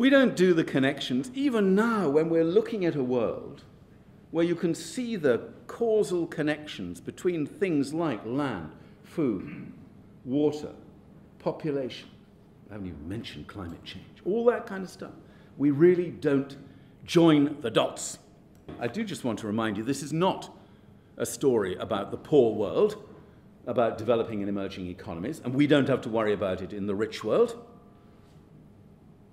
We don't do the connections, even now when we're looking at a world where you can see the causal connections between things like land, food, water, population. I haven't even mentioned climate change, all that kind of stuff. We really don't join the dots. I do just want to remind you, this is not a story about the poor world, about developing and emerging economies, and we don't have to worry about it in the rich world.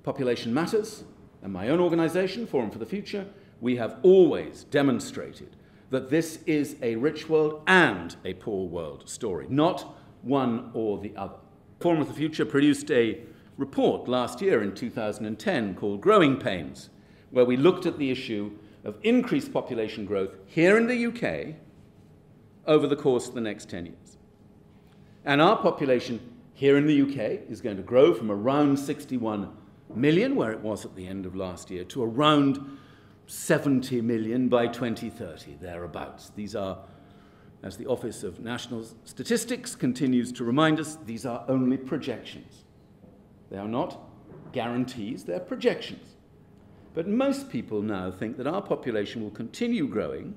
Population matters, and my own organization, Forum for the Future, we have always demonstrated that this is a rich world and a poor world story, not one or the other. Forum for the Future produced a report last year in 2010 called Growing Pains, where we looked at the issue of increased population growth here in the UK over the course of the next 10 years. And our population here in the UK is going to grow from around 61 million, where it was at the end of last year, to around 70 million by 2030, thereabouts. These are, as the Office of National Statistics continues to remind us, these are only projections. They are not guarantees, they're projections. But most people now think that our population will continue growing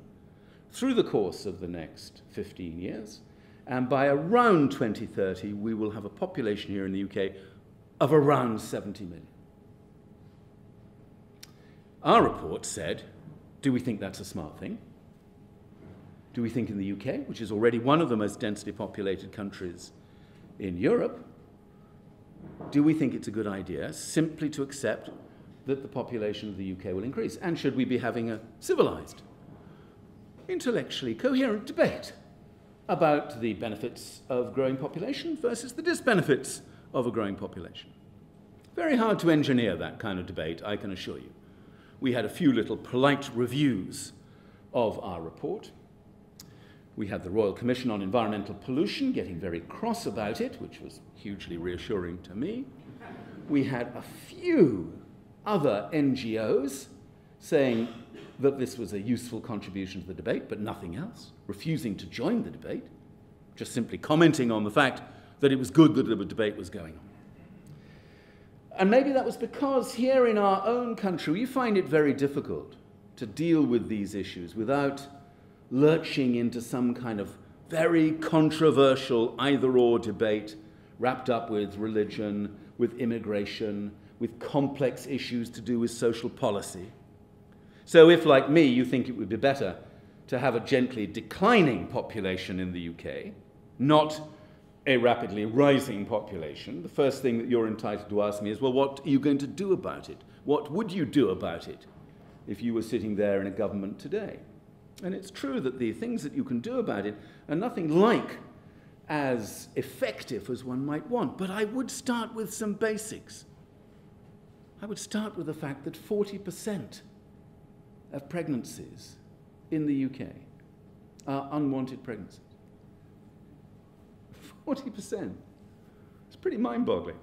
through the course of the next 15 years, and by around 2030, we will have a population here in the UK of around 70 million. Our report said, do we think that's a smart thing? Do we think in the UK, which is already one of the most densely populated countries in Europe, do we think it's a good idea simply to accept that the population of the UK will increase? And should we be having a civilized, intellectually coherent debate about the benefits of growing population versus the disbenefits of a growing population? Very hard to engineer that kind of debate, I can assure you. We had a few little polite reviews of our report. We had the Royal Commission on Environmental Pollution getting very cross about it, which was hugely reassuring to me. We had a few other NGOs saying that this was a useful contribution to the debate, but nothing else, refusing to join the debate, just simply commenting on the fact that it was good that a debate was going on. And maybe that was because here in our own country, we find it very difficult to deal with these issues without lurching into some kind of very controversial either-or debate wrapped up with religion, with immigration, with complex issues to do with social policy. So if, like me, you think it would be better to have a gently declining population in the UK, not a rapidly rising population, the first thing that you're entitled to ask me is, well, what are you going to do about it? What would you do about it if you were sitting there in a government today? And it's true that the things that you can do about it are nothing like as effective as one might want, but I would start with some basics. I would start with the fact that 40% of pregnancies in the UK are unwanted pregnancies. 40%. It's pretty mind-boggling.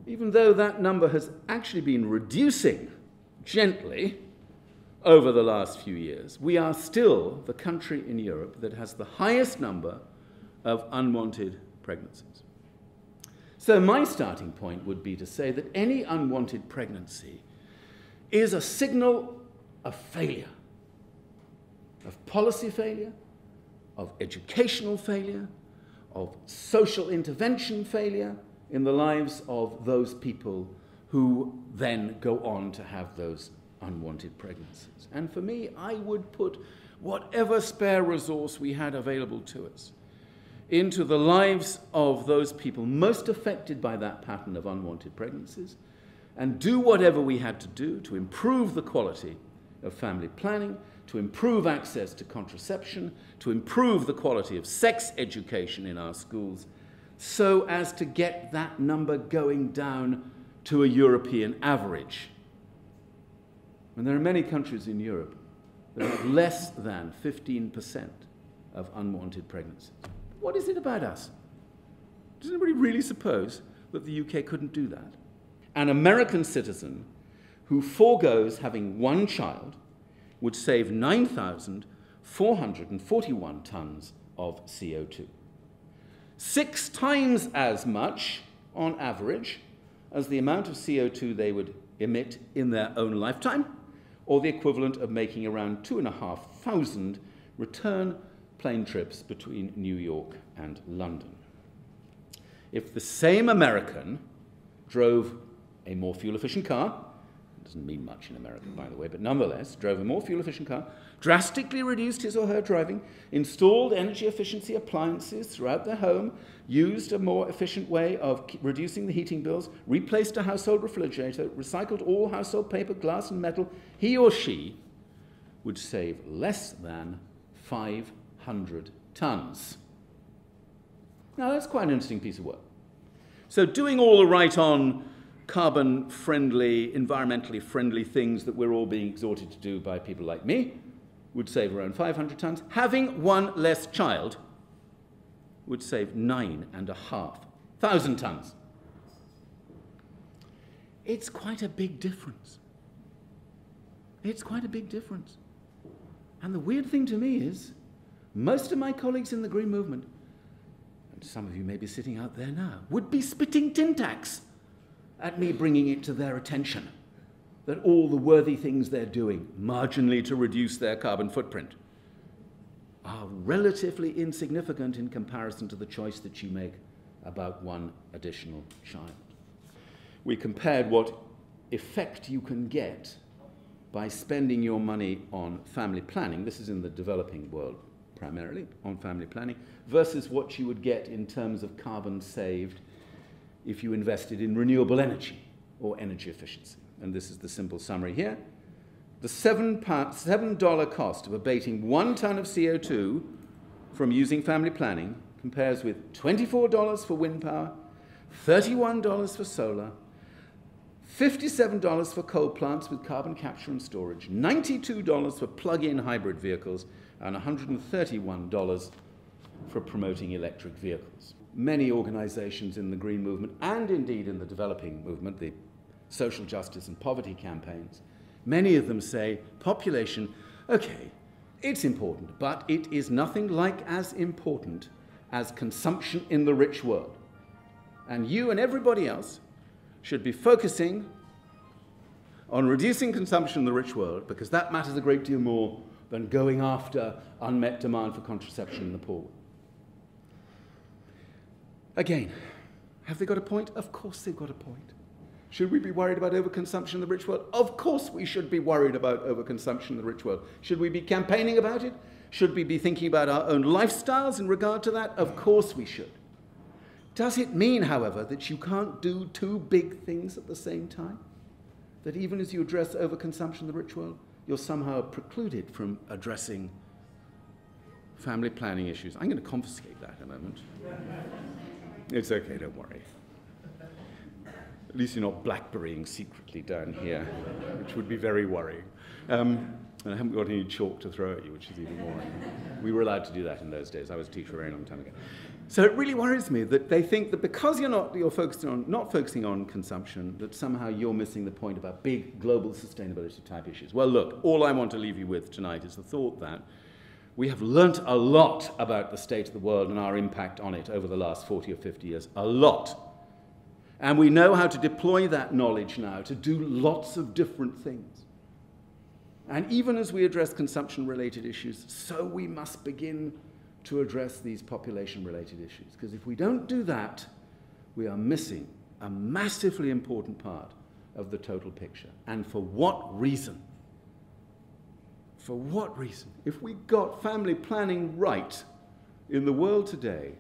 Even though that number has actually been reducing gently over the last few years, we are still the country in Europe that has the highest number of unwanted pregnancies. So my starting point would be to say that any unwanted pregnancy is a signal of failure, of policy failure, of educational failure, of social intervention failure in the lives of those people who then go on to have those unwanted pregnancies. And for me, I would put whatever spare resource we had available to us into the lives of those people most affected by that pattern of unwanted pregnancies, and do whatever we had to do to improve the quality of family planning, to improve access to contraception, to improve the quality of sex education in our schools, so as to get that number going down to a European average. And there are many countries in Europe that have less than 15% of unwanted pregnancies. What is it about us? Does anybody really suppose that the UK couldn't do that? An American citizen who forgoes having one child would save 9,441 tons of CO2. 6 times as much, on average, as the amount of CO2 they would emit in their own lifetime, or the equivalent of making around 2,500 return plane trips between New York and London. If the same American drove a more fuel-efficient car, it doesn't mean much in America, by the way, but nonetheless, drove a more fuel-efficient car, drastically reduced his or her driving, installed energy efficiency appliances throughout their home, used a more efficient way of reducing the heating bills, replaced a household refrigerator, recycled all household paper, glass, and metal, he or she would save less than 500 tons. Now, that's quite an interesting piece of work. So doing all the right on carbon-friendly, environmentally friendly things that we're all being exhorted to do by people like me would save around 500 tons. Having one less child would save 9,500 tons. It's quite a big difference. It's quite a big difference. And the weird thing to me is, most of my colleagues in the Green Movement, and some of you may be sitting out there now, would be spitting tin tacks at me bringing it to their attention that all the worthy things they're doing, marginally to reduce their carbon footprint, are relatively insignificant in comparison to the choice that you make about one additional child. We compared what effect you can get by spending your money on family planning, this is in the developing world primarily, on family planning, versus what you would get in terms of carbon saved if you invested in renewable energy or energy efficiency. And this is the simple summary here. The $7 cost of abating 1 ton of CO2 from using family planning compares with $24 for wind power, $31 for solar, $57 for coal plants with carbon capture and storage, $92 for plug-in hybrid vehicles, and $131 for promoting electric vehicles. Many organizations in the Green Movement, and indeed in the developing movement, the social justice and poverty campaigns, many of them say, population, okay, it's important, but it is nothing like as important as consumption in the rich world. And you and everybody else should be focusing on reducing consumption in the rich world, because that matters a great deal more than going after unmet demand for contraception in the poor. Again, have they got a point? Of course they've got a point. Should we be worried about overconsumption in the rich world? Of course we should be worried about overconsumption in the rich world. Should we be campaigning about it? Should we be thinking about our own lifestyles in regard to that? Of course we should. Does it mean, however, that you can't do two big things at the same time? That even as you address overconsumption in the rich world, you're somehow precluded from addressing family planning issues? I'm going to confiscate that in a moment. It's okay, don't worry. At least you're not blackberrying secretly down here, which would be very worrying. And I haven't got any chalk to throw at you, which is even more worrying. We were allowed to do that in those days. I was a teacher a very long time ago. So it really worries me that they think that because you're not focusing on consumption, that somehow you're missing the point about big global sustainability type issues. Well, look, all I want to leave you with tonight is the thought that we have learnt a lot about the state of the world and our impact on it over the last 40 or 50 years. A lot. And we know how to deploy that knowledge now to do lots of different things. And even as we address consumption-related issues, so we must begin to address these population-related issues. Because if we don't do that, we are missing a massively important part of the total picture. And for what reason? For what reason? If we got family planning right in the world today,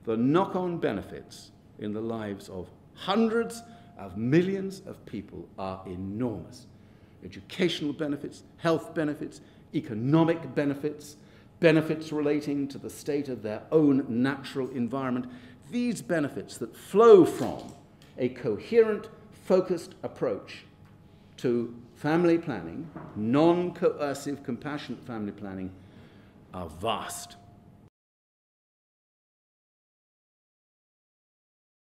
the knock-on benefits in the lives of hundreds of millions of people are enormous. Educational benefits, health benefits, economic benefits, benefits relating to the state of their own natural environment. These benefits that flow from a coherent, focused approach to family planning, non-coercive, compassionate family planning, are vast.